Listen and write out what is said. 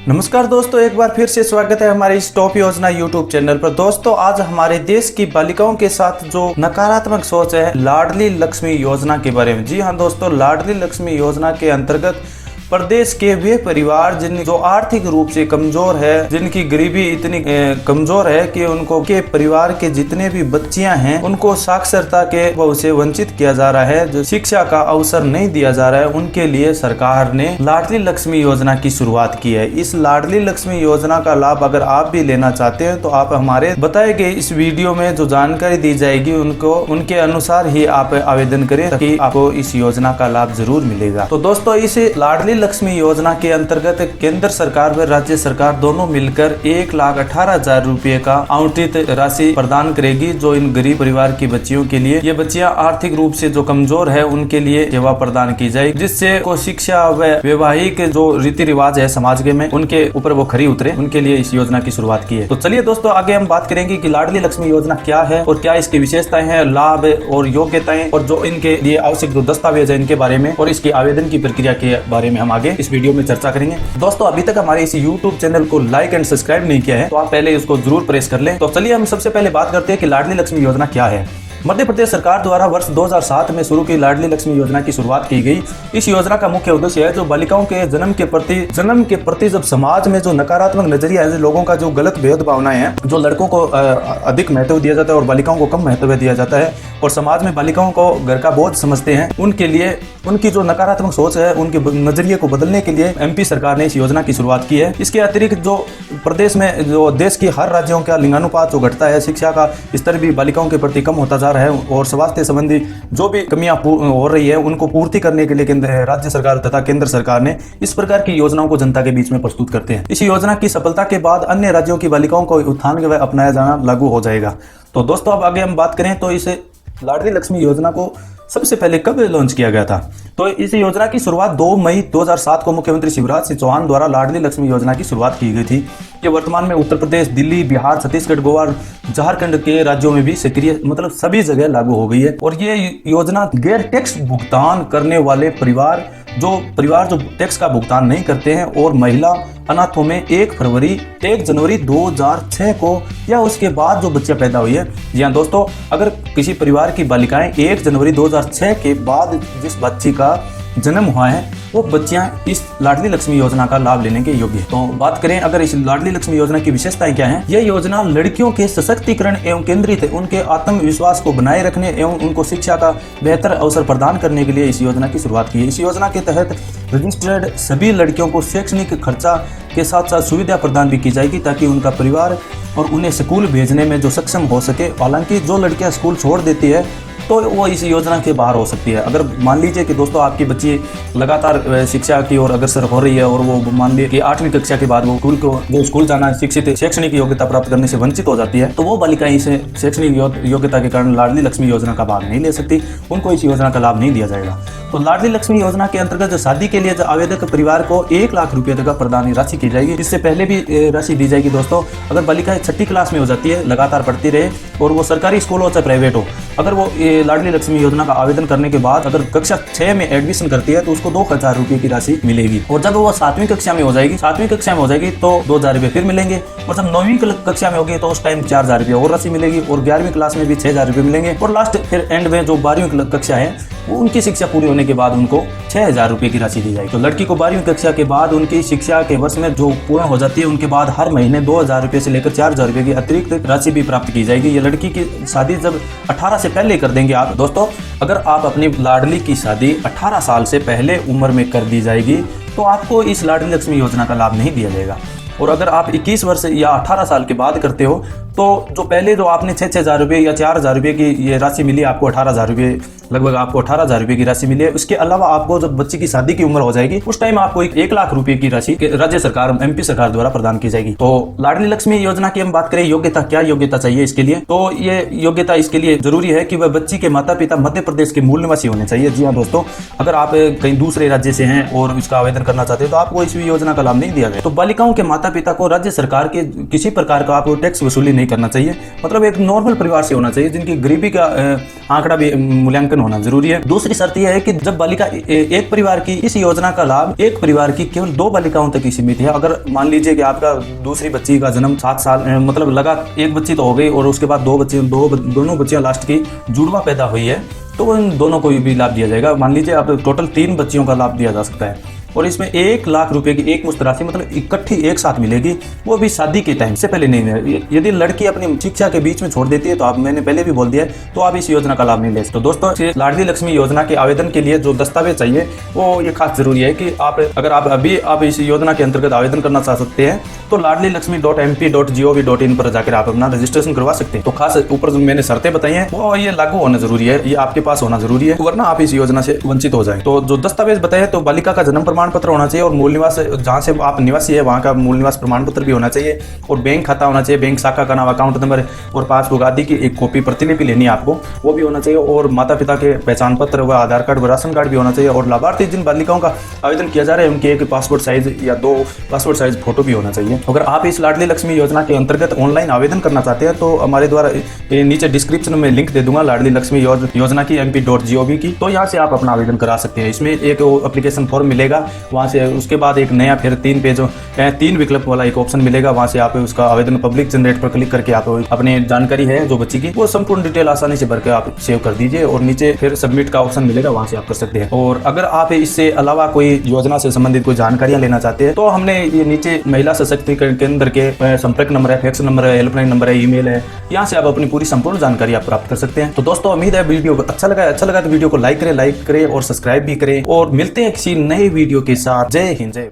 नमस्कार दोस्तों, एक बार फिर से स्वागत है हमारे इस टॉप योजना यूट्यूब चैनल पर। दोस्तों, आज हमारे देश की बालिकाओं के साथ जो नकारात्मक सोच है लाडली लक्ष्मी योजना के बारे में। जी हाँ दोस्तों, लाडली लक्ष्मी योजना के अंतर्गत प्रदेश के वे परिवार जिन जो आर्थिक रूप से कमजोर है, जिनकी गरीबी इतनी कमजोर है कि उनको के परिवार के जितने भी बच्चियां हैं उनको साक्षरता के से वंचित किया जा रहा है, जो शिक्षा का अवसर नहीं दिया जा रहा है, उनके लिए सरकार ने लाडली लक्ष्मी योजना की शुरुआत की है। इस लाडली लक्ष्मी योजना का लाभ अगर आप भी लेना चाहते हैं तो आप हमारे बताए गए इस वीडियो में जो जानकारी दी जाएगी उनके अनुसार ही आप आवेदन करें, ताकि आपको इस योजना का लाभ जरूर मिलेगा। तो दोस्तों, इस लाडली लक्ष्मी योजना के अंतर्गत केंद्र सरकार व राज्य सरकार दोनों मिलकर 1,18,000 रुपए का आवंटित राशि प्रदान करेगी, जो इन गरीब परिवार की बच्चियों के लिए, ये बच्चियां आर्थिक रूप से जो कमजोर है उनके लिए सेवा प्रदान की जाएगी, जिससे को शिक्षा व वैवाहिक जो रीति रिवाज है समाज के में उनके ऊपर वो खरी उतरे, उनके लिए इस योजना की शुरुआत की है। तो चलिए दोस्तों, आगे हम बात करेंगे कि लाडली लक्ष्मी योजना क्या है और क्या इसकी विशेषताएं हैं, लाभ और योग्यताएं, और जो इनके लिए आवश्यक जो दस्तावेज है इनके बारे में, और इसकी आवेदन की प्रक्रिया के बारे में हम आगे इस वीडियो में चर्चा करेंगे। दोस्तों, अभी तक हमारे इस YouTube चैनल को लाइक एंड सब्सक्राइब नहीं किया है तो आप पहले इसको जरूर प्रेस कर लें। तो चलिए हम सबसे पहले बात करते हैं कि लाडली लक्ष्मी योजना क्या है। मध्य प्रदेश सरकार द्वारा वर्ष 2007 में शुरू की लाडली लक्ष्मी योजना की शुरुआत की गई। इस योजना का मुख्य उद्देश्य है जो बालिकाओं के जन्म के प्रति जब समाज में जो नकारात्मक नजरिया है, लोगों का जो गलत भेदभावनाएं हैं, जो लड़कों को अधिक महत्व दिया जाता है और बालिकाओं को कम महत्व दिया जाता है, और समाज में बालिकाओं को घर का बोझ समझते हैं, उनके लिए उनकी जो नकारात्मक सोच है उनके नजरिए को बदलने के लिए MP सरकार ने इस योजना की शुरुआत की है। इसके अतिरिक्त जो प्रदेश में जो देश की हर राज्यों का लिंगानुपात जो घटता है, शिक्षा का स्तर भी बालिकाओं के प्रति कम होता जा रहा है, और स्वास्थ्य संबंधी जो भी कमियां हो रही है उनको पूर्ति करने के लिए राज्य सरकार तथा केंद्र सरकार ने इस प्रकार की योजनाओं को जनता के बीच में प्रस्तुत करते हैं। इस योजना की सफलता के बाद अन्य राज्यों की बालिकाओं को उत्थान व अपनाया जाना लागू हो जाएगा। तो दोस्तों, अब आगे हम बात करें तो इस लाडली लक्ष्मी योजना को सबसे पहले कब लॉन्च किया गया था। तो इस योजना की शुरुआत 2 मई 2007 को मुख्यमंत्री शिवराज सिंह चौहान द्वारा लाडली लक्ष्मी योजना की शुरुआत की गई थी। ये वर्तमान में उत्तर प्रदेश, दिल्ली, बिहार, छत्तीसगढ़, गोवा, झारखंड के राज्यों में भी सक्रिय सभी जगह लागू हो गई है। और ये योजना गैर टैक्स भुगतान करने वाले परिवार जो टैक्स का भुगतान नहीं करते हैं और महिला अनाथों में 1 जनवरी 2006 को या उसके बाद जो बच्चियां पैदा हुई है। जी हाँ दोस्तों, अगर किसी परिवार की बालिकाएं 1 जनवरी 2006 के बाद जिस बच्ची का जन्म हुआ है वो बच्चियां इस लाडली लक्ष्मी योजना का लाभ लेने के योग्य है। तो बात करें अगर इस लाडली लक्ष्मी योजना की विशेषताएं क्या हैं। यह योजना लड़कियों के सशक्तिकरण एवं केंद्रित है, उनके आत्मविश्वास को बनाए रखने एवं उनको शिक्षा का बेहतर अवसर प्रदान करने के लिए इस योजना की शुरुआत की है। इस योजना के तहत रजिस्टर्ड सभी लड़कियों को शैक्षणिक खर्चा के साथ साथ सुविधा प्रदान भी की जाएगी, ताकि उनका परिवार और उन्हें स्कूल भेजने में जो सक्षम हो सके। हालांकि जो लड़कियां स्कूल छोड़ देती है तो वो इस योजना के बाहर हो सकती है। अगर मान लीजिए कि दोस्तों आपकी बच्ची लगातार शिक्षा की ओर अग्रसर हो रही है और वो मान लीजिए कि 8वीं कक्षा के बाद वो स्कूल जाना, शिक्षित शैक्षणिक योग्यता प्राप्त करने से वंचित हो जाती है, तो वो बालिकाएं इस शैक्षणिक योग्यता के कारण लाडली लक्ष्मी योजना का भाग नहीं ले सकती, उनको इस योजना का लाभ नहीं दिया जाएगा। तो लाडली लक्ष्मी योजना के अंतर्गत शादी के लिए आवेदक परिवार को 1 लाख रुपए तक प्रदान राशि की जाएगी। इससे पहले भी राशि दी जाएगी। दोस्तों, अगर बालिकाएं 6ठी क्लास में हो जाती है, लगातार पढ़ती रहे और वो सरकारी स्कूल हो चाहे प्राइवेट हो, अगर वो लाडली लक्ष्मी योजना का आवेदन करने के बाद अगर कक्षा 6 में एडमिशन करती है तो उसको 2,000 रुपए की राशि मिलेगी। और जब वो 7वीं कक्षा में हो जाएगी तो 2,000 रुपए फिर मिलेंगे। और जब 9वीं कक्षा में होगी तो उस टाइम 4,000 रुपए और राशि मिलेगी। और 11वीं क्लास में भी 6,000 रुपए मिलेंगे। और लास्ट फिर एंड में जो 12वीं कक्षा है वो उनकी शिक्षा पूरी होने के बाद उनको 6,000 रुपए की राशि दी जाएगी। तो लड़की को 12वीं कक्षा के बाद उनकी शिक्षा के वर्ष में जो पूर्ण हो जाती है उनके बाद हर महीने 2,000 रुपए से लेकर 4,000 रुपए की अतिरिक्त राशि भी प्राप्त की जाएगी। ये लड़की की शादी जब 18 से पहले कर देंगे आप दोस्तों, अगर आप अपनी लाडली की शादी 18 साल से पहले उम्र में कर दी जाएगी तो आपको इस लाडली लक्ष्मी योजना का लाभ नहीं दिया जाएगा। और अगर आप 21 वर्ष या 18 साल के बाद करते हो तो जो पहले जो आपने 6,000 रुपये या 4,000 रुपये की ये राशि मिली, आपको 18,000 रुपये लगभग आपको 18,000 रुपये की राशि मिली है। उसके अलावा आपको जब बच्ची की शादी की उम्र हो जाएगी उस टाइम आपको 1 लाख रुपए की राशि राज्य सरकार MP सरकार द्वारा प्रदान की जाएगी। तो लाडली लक्ष्मी योजना की हम बात करें योग्यता, क्या योग्यता चाहिए इसके लिए, तो ये योग्यता इसके लिए जरूरी है कि वह बच्ची के माता पिता मध्य प्रदेश के मूल निवासी होने चाहिए। जी हाँ दोस्तों, अगर आप कहीं दूसरे राज्य से हैं और इसका आवेदन करना चाहते हैं तो आपको इस योजना का लाभ नहीं दिया जाए। तो बालिकाओं के माता पिता को राज्य सरकार के किसी प्रकार का आपको टैक्स वसूली नहीं करना चाहिए, मतलब एक नॉर्मल परिवार से होना चाहिए, जिनकी गरीबी का आंकड़ा भी मूल्यांकन होना जरूरी है। दूसरी शर्त यह है कि जब बालिका एक परिवार की इस योजना का लाभ एक परिवार की केवल 2 बालिकाओं तक ही सीमित है। अगर मान लीजिए कि आपका दूसरी बच्ची का जन्म 7 साल मतलब लगा, एक बच्ची तो हो गई और उसके बाद 2 बच्चे, दोनों बच्चियां लास्ट की जुड़वा पैदा हुई है, तो इन दोनों को भी लाभ दिया जाएगा। मान लीजिए आप टोटल 3 बच्चियों का लाभ दिया जा सकता है और इसमें 1 लाख रुपए की एक मुश्त राशि मतलब इकट्ठी एक साथ मिलेगी, वो भी शादी के टाइम से पहले नहीं है। यदि लड़की अपनी शिक्षा के बीच में छोड़ देती है तो आप, मैंने पहले भी बोल दिया है, तो आप इस योजना का लाभ नहीं ले सकते। तो दोस्तों, लाडली लक्ष्मी योजना के आवेदन के लिए जो दस्तावेज चाहिए वो ये खास जरूरी है कि अगर आप इस योजना के अंतर्गत आवेदन करना चाह सकते हैं तो ladlilakshmi.mp.gov.in पर जाकर आप अपना रजिस्ट्रेशन करवा सकते हैं। तो खास ऊपर जो मैंने शर्तें बताई हैं वो ये लागू होना जरूरी है, ये आपके पास होना जरूरी है, वरना आप इस योजना से वंचित हो जाए। तो जो दस्तावेज बताए, तो बालिका का जन्म प्रमाण पत्र होना चाहिए और मूल निवास, जहाँ से आप निवासी है वहाँ का मूल निवास प्रमाण पत्र भी होना चाहिए और बैंक खाता होना चाहिए, बैंक शाखा का नाम, अकाउंट नंबर और पासबुक आदि की एक कॉपी प्रतिलिपि लेनी है आपको, वो भी होना चाहिए और माता पिता के पहचान पत्र व आधार कार्ड व राशन कार्ड भी होना चाहिए। और लाभार्थी जिन बालिकाओं का आवेदन किया जा रहा है उनके एक पासपोर्ट साइज या 2 पासपोर्ट साइज फोटो भी होना चाहिए। अगर आप इस लाडली लक्ष्मी योजना के अंतर्गत ऑनलाइन आवेदन करना चाहते हैं तो हमारे द्वारा नीचे डिस्क्रिप्शन में लिंक दे दूंगा लाडली लक्ष्मी योजना की mp.gov की, तो यहाँ से आप अपना आवेदन करा सकते हैं। इसमें एक एप्लीकेशन फॉर्म मिलेगा, वहाँ से उसके बाद एक नया फिर 3 विकल्प वाला एक ऑप्शन मिलेगा, वहाँ से आप उसका आवेदन पब्लिक जनरेट पर क्लिक करके आप अपनी जानकारी है जो बच्ची की वो संपूर्ण डिटेल आसानी से भर के आप सेव कर दीजिए और नीचे फिर सबमिट का ऑप्शन मिलेगा, वहाँ से आप कर सकते हैं। और अगर आप इससे अलावा कोई योजना से संबंधित कोई जानकारियां लेना चाहते हैं तो हमने ये नीचे महिला सशक्तिकरण केंद्र के संपर्क नंबर है, फैक्स नंबर है, हेल्पलाइन नंबर है, ईमेल है, यहाँ से आप अपनी पूरी संपूर्ण जानकारी आप प्राप्त कर सकते हैं। तो दोस्तों, उम्मीद है वीडियो अच्छा लगा तो वीडियो को लाइक करें और सब्सक्राइब भी करें और मिलते हैं किसी नए वीडियो के साथ। जय हिंद, जय भारत।